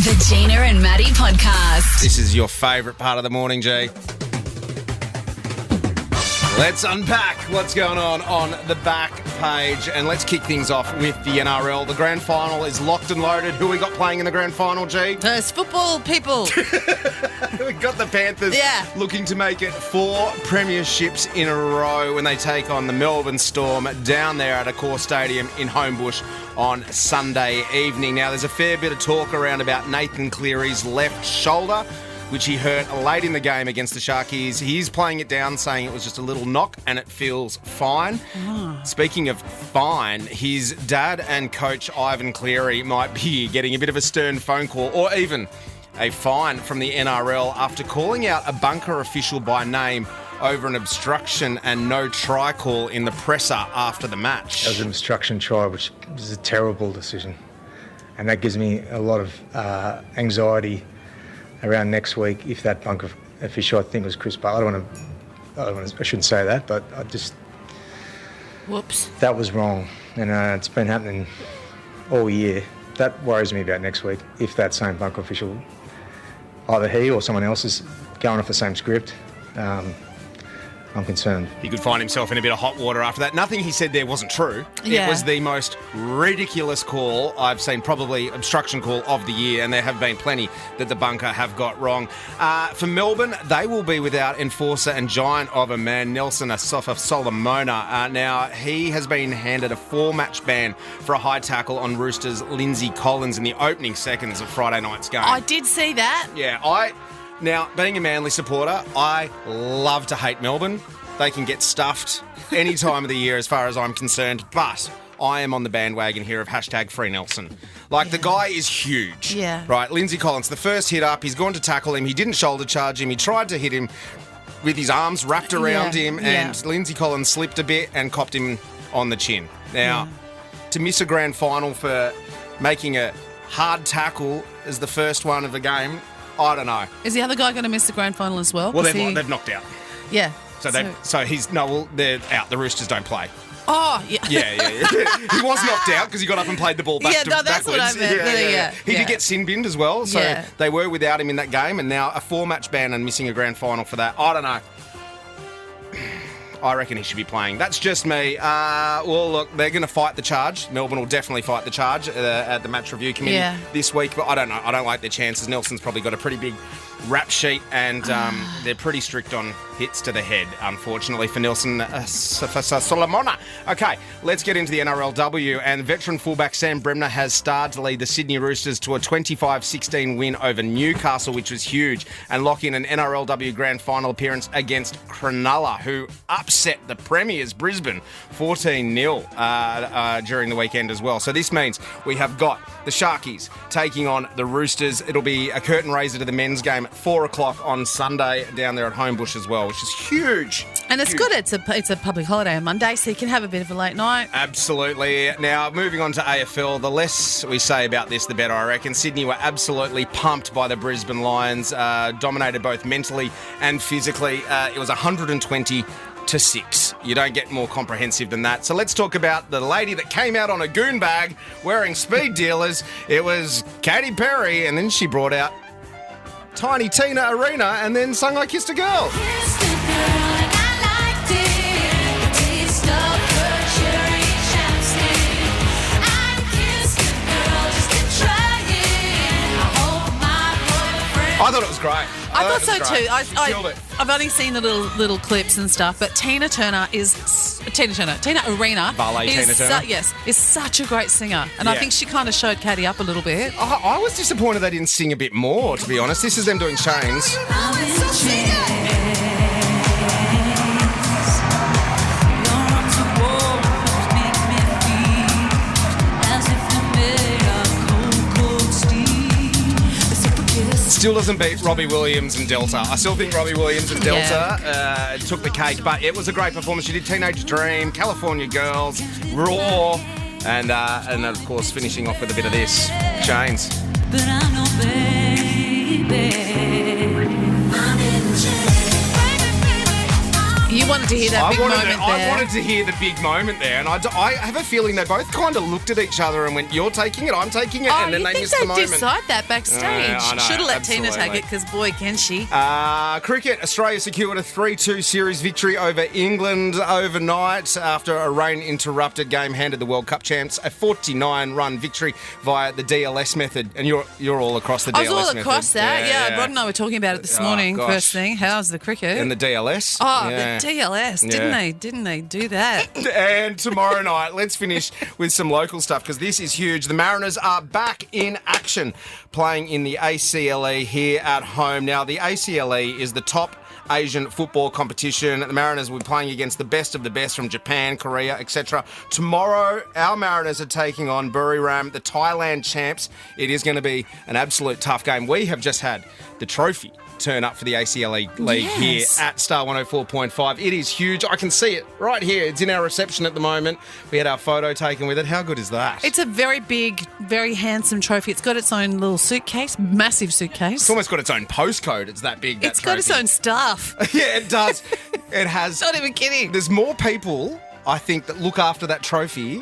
The Gina and Matty podcast. This is your favourite part of the morning, G. Let's unpack what's going on the back page, and let's kick things off with the NRL. The grand final is locked and loaded. Who we got playing in the grand final, G? Those football people. We got the Panthers looking to make it 4 premierships in a row when they take on the Melbourne Storm down there at Accor Stadium in Homebush on Sunday evening. Now, there's a fair bit of talk around about Nathan Cleary's left shoulder, which he hurt late in the game against the Sharkies. He's playing it down, saying it was just a little knock and it feels fine. Speaking of fine, his dad and coach Ivan Cleary might be getting a bit of a stern phone call or even a fine from the NRL after calling out a bunker official by name over an obstruction and no try call in the presser after the match. That was an obstruction try, which was a terrible decision. And that gives me a lot of anxiety around next week if that bunker official, I think it was Chris Butler. I shouldn't say that, but Whoops. That was wrong. And it's been happening all year. That worries me about next week if that same bunker official, either he or someone else, is going off the same script. I'm concerned. He could find himself in a bit of hot water after that. Nothing he said there wasn't true. Yeah. It was the most ridiculous call I've seen, probably obstruction call of the year, and there have been plenty that the bunker have got wrong. For Melbourne, they will be without enforcer and giant of a man, Nelson Asafa-Solomona. Now, he has been handed a 4-match ban for a high tackle on Roosters' Lindsay Collins in the opening seconds of Friday night's game. I did see that. Yeah, Now, being a Manly supporter, I love to hate Melbourne. They can get stuffed any time of the year as far as I'm concerned, but I am on the bandwagon here of #Free Nelson. The guy is huge. Yeah. Right, Lindsay Collins, the first hit up, he's gone to tackle him. He didn't shoulder charge him. He tried to hit him with his arms wrapped around him, and Lindsay Collins slipped a bit and copped him on the chin. Now, to miss a grand final for making a hard tackle as the first one of the game, I don't know. Is the other guy going to miss the grand final as well? Well, they've knocked out. Yeah. They're out. The Roosters don't play. Oh, yeah. Yeah. He was knocked out because he got up and played the ball backwards. That's what I meant. He did get sin binned as well, so they were without him in that game, and now a 4-match ban and missing a grand final for that. I don't know. I reckon he should be playing. That's just me. Well, look, they're going to fight the charge. Melbourne will definitely fight the charge at the match review committee this week, but I don't know. I don't like their chances. Nelson's probably got a pretty big rap sheet, and they're pretty strict on hits to the head, unfortunately, for Nelson Solomona. Okay, let's get into the NRLW, and veteran fullback Sam Bremner has starred to lead the Sydney Roosters to a 25-16 win over Newcastle, which was huge, and lock in an NRLW grand final appearance against Cronulla, who upset the Premiers, Brisbane, 14-0 during the weekend as well. So this means we have got the Sharkies taking on the Roosters. It'll be a curtain raiser to the men's game at 4 o'clock on Sunday down there at Homebush as well, which is huge. And it's good. It's a public holiday on Monday, so you can have a bit of a late night. Absolutely. Now, moving on to AFL, the less we say about this, the better, I reckon. Sydney were absolutely pumped by the Brisbane Lions, dominated both mentally and physically. It was 120-6. You don't get more comprehensive than that. So let's talk about the lady that came out on a goon bag wearing speed dealers. It was Katy Perry, and then she brought out Tiny Tina Arena and then sung I Kissed a Girl. I thought it was great. I thought so too. Killed it. I've only seen the little clips and stuff, but Tina Arena Ballet is Tina Turner. is such a great singer, and I think she kind of showed Katy up a little bit. I was disappointed they didn't sing a bit more, to be honest. This is them doing Chains. Still doesn't beat Robbie Williams and Delta. I still think Robbie Williams and Delta took the cake, but it was a great performance. She did Teenage Dream, California Girls, Raw, and of course finishing off with a bit of this, Chains. But I know, baby, You wanted to hear that big moment there. I wanted to hear the big moment there, and I have a feeling they both kind of looked at each other and went, "You're taking it, I'm taking it," and then they missed the moment. You think they decide that backstage? I know, Should have let absolutely. Tina take it, because boy, can she. Cricket, Australia secured a 3-2 series victory over England overnight after a rain-interrupted game handed the World Cup champs a 49-run victory via the DLS method. And you're all across the DLS method. I was all across that, yeah. Rod and I were talking about it this morning, first thing. How's the cricket? And the DLS. Oh, the DLS. Didn't they do that? And tomorrow night, let's finish with some local stuff, because this is huge. The Mariners are back in action, playing in the ACLE here at home. Now, the ACLE is the top Asian football competition. The Mariners will be playing against the best of the best from Japan, Korea, etc. Tomorrow, our Mariners are taking on Buriram, the Thailand champs. It is going to be an absolute tough game. We have just had the trophy turn up for the ACLE League here at Star 104.5. It is huge. I can see it right here. It's in our reception at the moment. We had our photo taken with it. How good is that? It's a very big, very handsome trophy. It's got its own little suitcase, massive suitcase. It's almost got its own postcode. It's that big, that It's got its own staff. Yeah, it does. It has. Not even kidding. There's more people, I think, that look after that trophy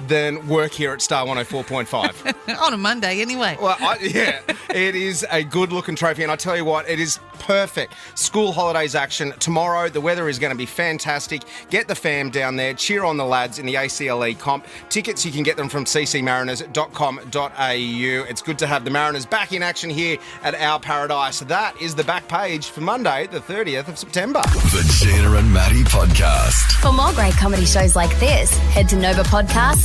than work here at Star 104.5. On a Monday, anyway. Well, it is a good-looking trophy, and I tell you what, it is perfect. School holidays action tomorrow. The weather is going to be fantastic. Get the fam down there. Cheer on the lads in the ACLE comp. Tickets, you can get them from ccmariners.com.au. It's good to have the Mariners back in action here at our paradise. That is the back page for Monday, the 30th of September. The Gina and Matty Podcast. For more great comedy shows like this, head to novapodcast.com.au.